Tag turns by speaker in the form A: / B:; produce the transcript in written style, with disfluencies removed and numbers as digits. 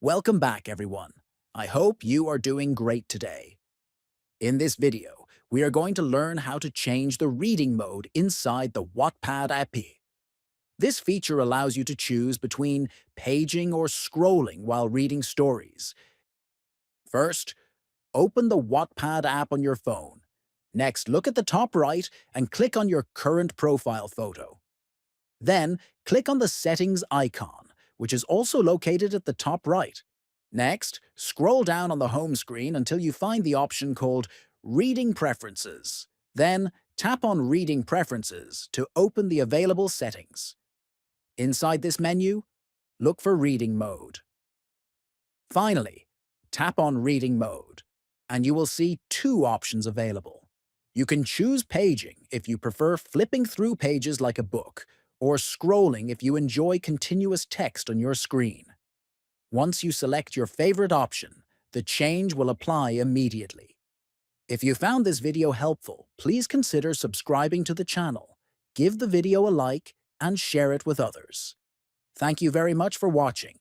A: Welcome back, everyone. I hope you are doing great today. In this video, we are going to learn how to change the reading mode inside the Wattpad app. This feature allows you to choose between paging or scrolling while reading stories. First, open the Wattpad app on your phone. Next, look at the top right and click on your current profile photo. Then, click on the Settings icon, which is also located at the top right. Next, scroll down on the home screen until you find the option called Reading Preferences. Then, tap on Reading Preferences to open the available settings. Inside this menu, look for Reading Mode. Finally, tap on Reading Mode, and you will see two options available. You can choose paging if you prefer flipping through pages like a book, or scrolling if you enjoy continuous text on your screen. Once you select your favorite option, the change will apply immediately. If you found this video helpful, please consider subscribing to the channel, give the video a like, and share it with others. Thank you very much for watching.